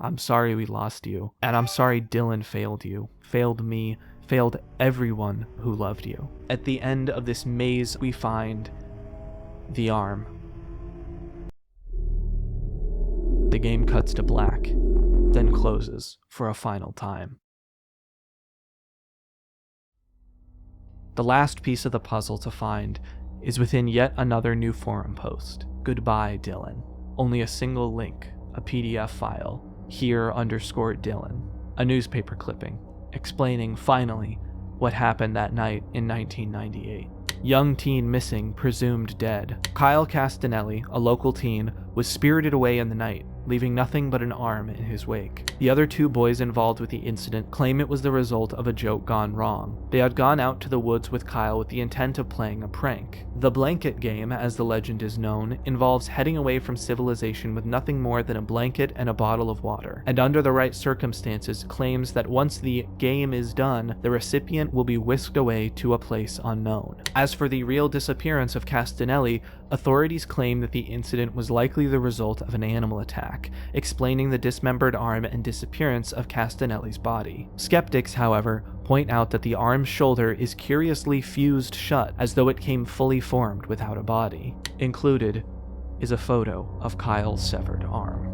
we lost you, and I'm sorry Dylan failed you, failed me, failed everyone who loved you. At the end of this maze, we find the arm. The game cuts to black, then closes for a final time. The last piece of the puzzle to find is within yet another new forum post. Goodbye, Dylan. Only a single link, a PDF file, here_Dylan. A newspaper clipping, explaining, finally, what happened that night in 1998. Young teen missing, presumed dead. Kyle Castanelli, a local teen, was spirited away in the night, leaving nothing but an arm in his wake. The other two boys involved with the incident claim it was the result of a joke gone wrong. They had gone out to the woods with Kyle with the intent of playing a prank. The blanket game, as the legend is known, involves heading away from civilization with nothing more than a blanket and a bottle of water, and under the right circumstances claims that once the game is done, the recipient will be whisked away to a place unknown. As for the real disappearance of Castanelli, authorities claim that the incident was likely the result of an animal attack, explaining the dismembered arm and disappearance of Castanelli's body. Skeptics, however, point out that the arm's shoulder is curiously fused shut, as though it came fully formed without a body. Included is a photo of Kyle's severed arm.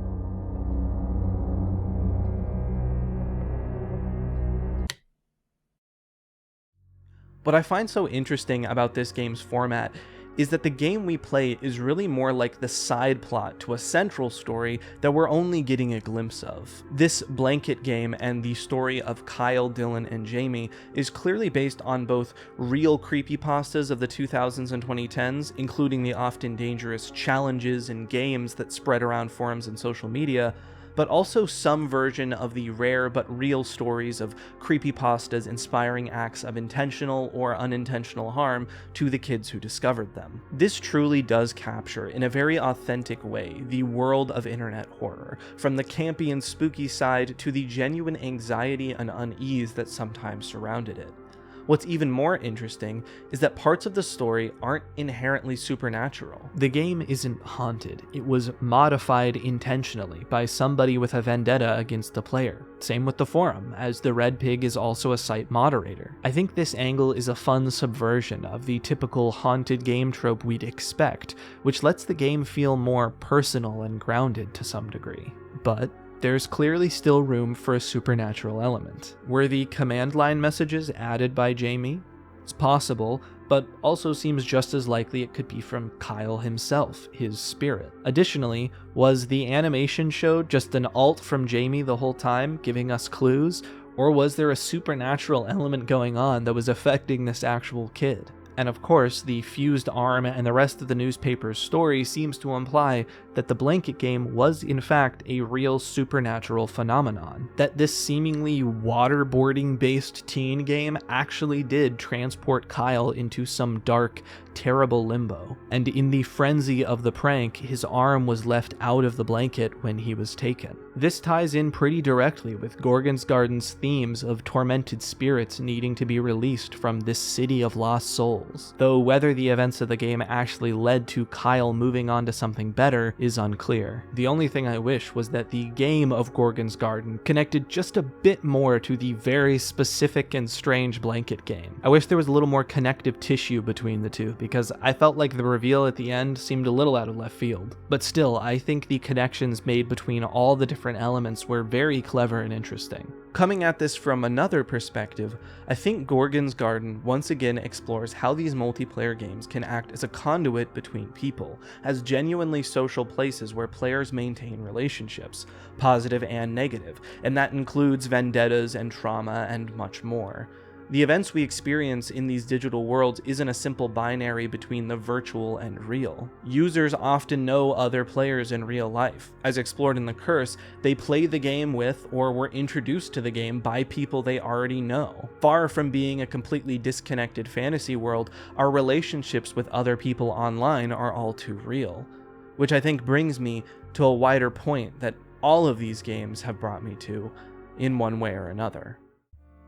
What I find so interesting about this game's format is that the game we play is really more like the side plot to a central story that we're only getting a glimpse of. This blanket game and the story of Kyle, Dylan, and Jamie is clearly based on both real creepypastas of the 2000s and 2010s, including the often dangerous challenges and games that spread around forums and social media, but also some version of the rare but real stories of creepypastas inspiring acts of intentional or unintentional harm to the kids who discovered them. This truly does capture, in a very authentic way, the world of internet horror, from the campy and spooky side to the genuine anxiety and unease that sometimes surrounded it. What's even more interesting is that parts of the story aren't inherently supernatural. The game isn't haunted. It was modified intentionally by somebody with a vendetta against the player. Same with the forum, as the Red Pig is also a site moderator. I think this angle is a fun subversion of the typical haunted game trope we'd expect, which lets the game feel more personal and grounded to some degree. But there's clearly still room for a supernatural element. Were the command line messages added by Jamie? It's possible, but also seems just as likely it could be from Kyle himself, his spirit. Additionally, was the animation show just an alt from Jamie the whole time, giving us clues? Or was there a supernatural element going on that was affecting this actual kid? And of course, the fused arm and the rest of the newspaper's story seems to imply that the blanket game was in fact a real supernatural phenomenon, that this seemingly waterboarding-based teen game actually did transport Kyle into some dark, terrible limbo, and in the frenzy of the prank, his arm was left out of the blanket when he was taken. This ties in pretty directly with Gorgon's Garden's themes of tormented spirits needing to be released from this city of lost souls, though whether the events of the game actually led to Kyle moving on to something better is unclear. The only thing I wish was that the game of Gorgon's Garden connected just a bit more to the very specific and strange blanket game. I wish there was a little more connective tissue between the two, because I felt like the reveal at the end seemed a little out of left field. But still, I think the connections made between all the different elements were very clever and interesting. Coming at this from another perspective, I think Gorgon's Garden once again explores how these multiplayer games can act as a conduit between people, as genuinely social places where players maintain relationships, positive and negative, and that includes vendettas and trauma and much more. The events we experience in these digital worlds isn't a simple binary between the virtual and real. Users often know other players in real life. As explored in The Curse, they play the game with or were introduced to the game by people they already know. Far from being a completely disconnected fantasy world, our relationships with other people online are all too real. Which I think brings me to a wider point that all of these games have brought me to, in one way or another.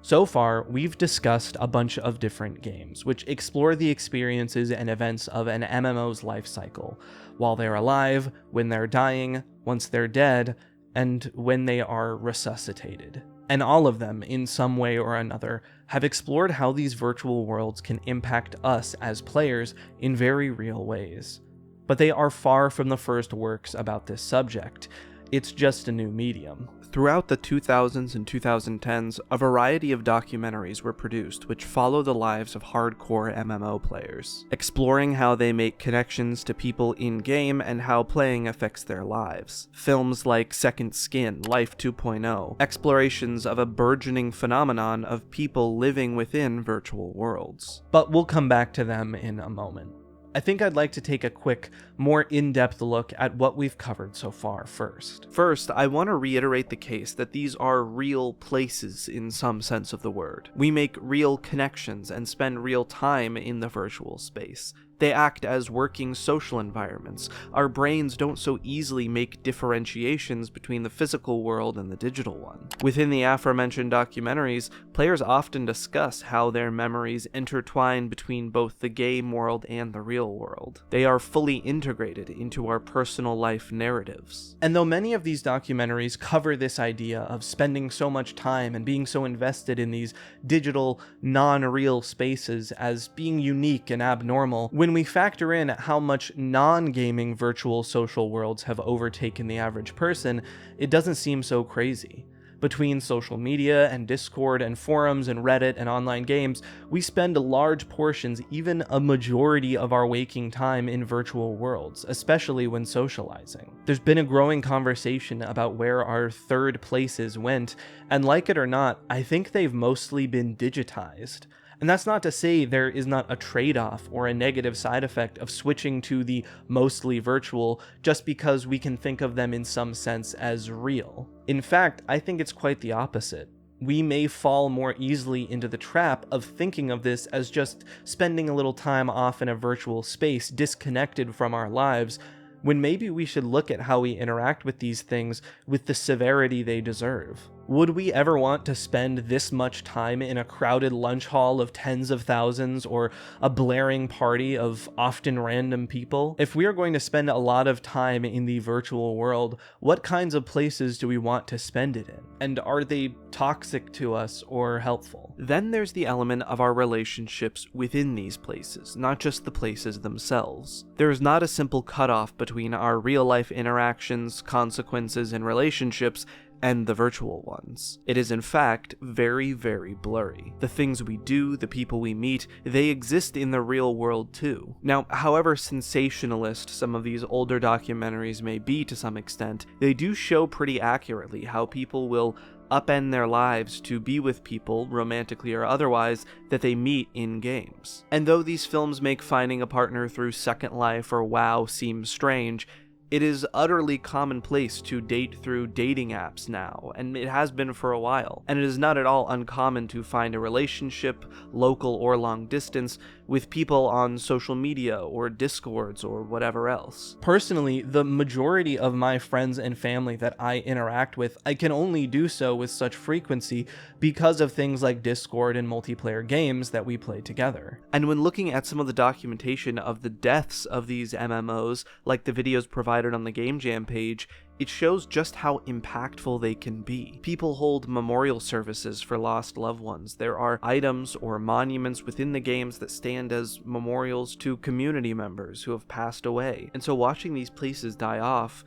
So far, we've discussed a bunch of different games, which explore the experiences and events of an MMO's life cycle, while they're alive, when they're dying, once they're dead, and when they are resuscitated. And all of them, in some way or another, have explored how these virtual worlds can impact us as players in very real ways. But they are far from the first works about this subject. It's just a new medium. Throughout the 2000s and 2010s, a variety of documentaries were produced which follow the lives of hardcore MMO players, exploring how they make connections to people in-game and how playing affects their lives. Films like Second Skin, Life 2.0, explorations of a burgeoning phenomenon of people living within virtual worlds. But we'll come back to them in a moment. I think I'd like to take a quick, more in-depth look at what we've covered so far first. First, I want to reiterate the case that these are real places in some sense of the word. We make real connections and spend real time in the virtual space. They act as working social environments. Our brains don't so easily make differentiations between the physical world and the digital one. Within the aforementioned documentaries, players often discuss how their memories intertwine between both the game world and the real world. They are fully integrated into our personal life narratives. And though many of these documentaries cover this idea of spending so much time and being so invested in these digital, non-real spaces as being unique and abnormal, when we factor in how much non-gaming virtual social worlds have overtaken the average person, it doesn't seem so crazy. Between social media and Discord and forums and Reddit and online games, we spend large portions, even a majority of our waking time in virtual worlds, especially when socializing. There's been a growing conversation about where our third places went, and like it or not, I think they've mostly been digitized. And that's not to say there is not a trade-off or a negative side effect of switching to the mostly virtual just because we can think of them in some sense as real. In fact, I think it's quite the opposite. We may fall more easily into the trap of thinking of this as just spending a little time off in a virtual space disconnected from our lives, when maybe we should look at how we interact with these things with the severity they deserve. Would we ever want to spend this much time in a crowded lunch hall of tens of thousands or a blaring party of often random people? If we are going to spend a lot of time in the virtual world, what kinds of places do we want to spend it in? And are they toxic to us or helpful? Then there's the element of our relationships within these places, not just the places themselves. There is not a simple cutoff between our real-life interactions, consequences, and relationships and the virtual ones. It is in fact very, very blurry. The things we do, the people we meet, they exist in the real world too. Now, however sensationalist some of these older documentaries may be to some extent, they do show pretty accurately how people will upend their lives to be with people, romantically or otherwise, that they meet in games. And though these films make finding a partner through Second Life or WoW seem strange, It is utterly commonplace to date through dating apps now, and it has been for a while, and it is not at all uncommon to find a relationship, local or long distance, with people on social media or Discords or whatever else. Personally, the majority of my friends and family that I interact with, I can only do so with such frequency because of things like Discord and multiplayer games that we play together. And when looking at some of the documentation of the deaths of these MMOs, like the videos provided on the Game Jam page, it shows just how impactful they can be. People hold memorial services for lost loved ones. There are items or monuments within the games that stand as memorials to community members who have passed away. And so watching these places die off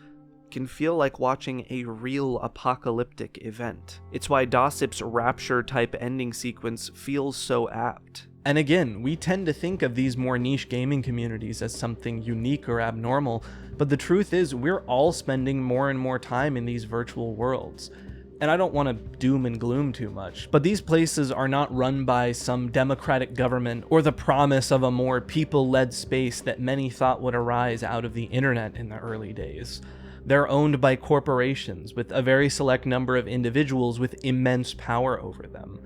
can feel like watching a real apocalyptic event. It's why DOSSIP's Rapture-type ending sequence feels so apt. And again, we tend to think of these more niche gaming communities as something unique or abnormal, but the truth is we're all spending more and more time in these virtual worlds. And I don't want to doom and gloom too much, but these places are not run by some democratic government or the promise of a more people-led space that many thought would arise out of the internet in the early days. They're owned by corporations with a very select number of individuals with immense power over them.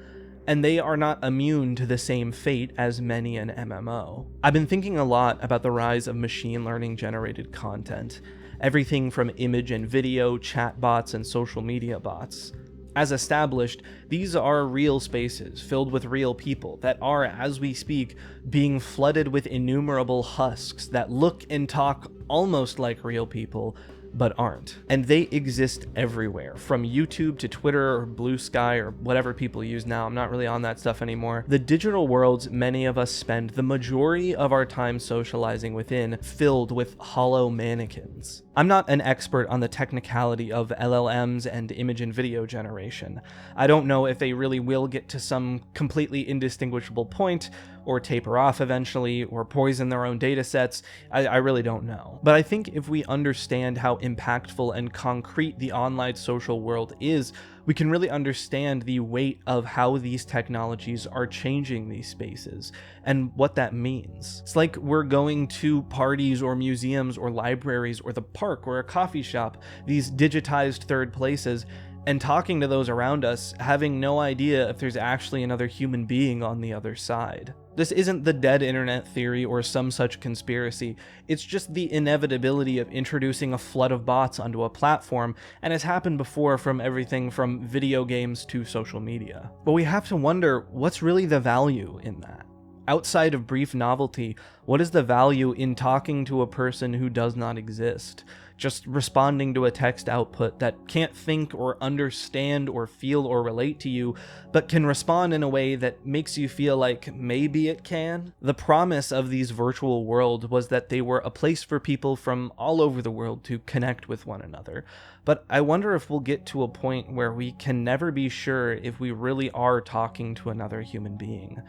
And they are not immune to the same fate as many an MMO. I've been thinking a lot about the rise of machine learning generated content, everything from image and video, chatbots, and social media bots. As established, these are real spaces filled with real people that are, as we speak, being flooded with innumerable husks that look and talk almost like real people, but aren't. And they exist everywhere, from YouTube to Twitter or Blue Sky or whatever people use now. I'm not really on that stuff anymore. The digital worlds many of us spend the majority of our time socializing within, filled with hollow mannequins. I'm not an expert on the technicality of LLMs and image and video generation. I don't know if they really will get to some completely indistinguishable point, or taper off eventually, or poison their own data sets. I really don't know. But I think if we understand how impactful and concrete the online social world is, we can really understand the weight of how these technologies are changing these spaces and what that means. It's like we're going to parties or museums or libraries or the park or a coffee shop, these digitized third places, and talking to those around us, having no idea if there's actually another human being on the other side. This isn't the dead internet theory or some such conspiracy, it's just the inevitability of introducing a flood of bots onto a platform, and has happened before from everything from video games to social media. But we have to wonder, what's really the value in that? Outside of brief novelty, what is the value in talking to a person who does not exist? Just responding to a text output that can't think or understand or feel or relate to you, but can respond in a way that makes you feel like maybe it can? The promise of these virtual worlds was that they were a place for people from all over the world to connect with one another. But I wonder if we'll get to a point where we can never be sure if we really are talking to another human being.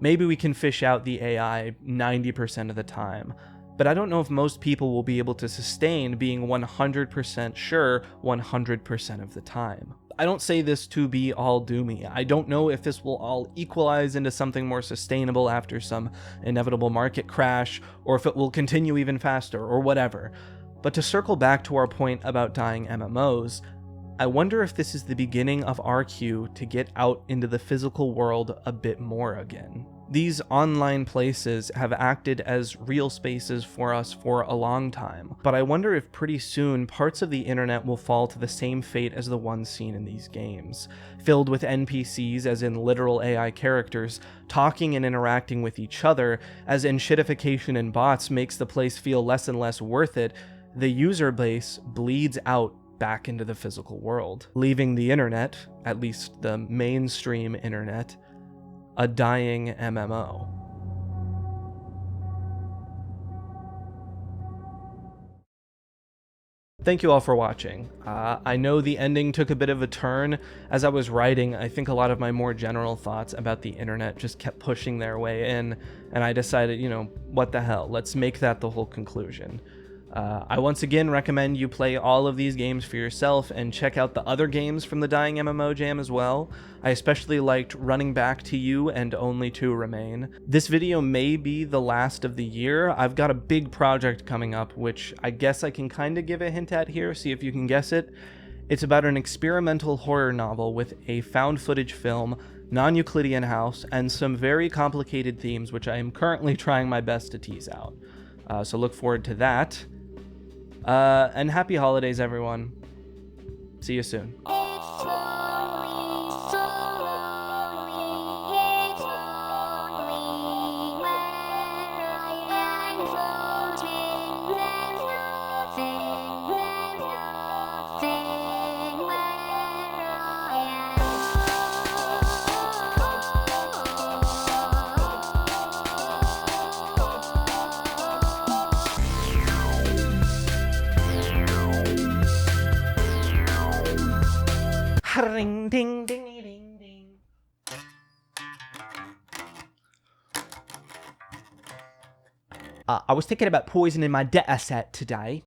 Maybe we can fish out the AI 90% of the time, but I don't know if most people will be able to sustain being 100% sure 100% of the time. I don't say this to be all doomy. I don't know if this will all equalize into something more sustainable after some inevitable market crash, or if it will continue even faster, or whatever. But to circle back to our point about dying MMOs, I wonder if this is the beginning of our cue to get out into the physical world a bit more again. These online places have acted as real spaces for us for a long time, but I wonder if pretty soon parts of the internet will fall to the same fate as the ones seen in these games, filled with NPCs, as in literal AI characters, talking and interacting with each other. As enshittification and bots makes the place feel less and less worth it, the user base bleeds out back into the physical world, leaving the internet, at least the mainstream internet, a dying MMO. Thank you all for watching. I know the ending took a bit of a turn. As I was writing, I think a lot of my more general thoughts about the internet just kept pushing their way in, and I decided, what the hell, let's make that the whole conclusion. I once again recommend you play all of these games for yourself and check out the other games from the Dying MMO Jam as well. I especially liked Running Back to You and Only Two Remain. This video may be the last of the year. I've got a big project coming up, which I guess I can kind of give a hint at here, see if you can guess it. It's about an experimental horror novel with a found footage film, non-Euclidean house, and some very complicated themes, which I am currently trying my best to tease out. So look forward to that. And happy holidays, everyone. See you soon. Ding, ding, ding, ding, ding. I was thinking about poisoning my data set today.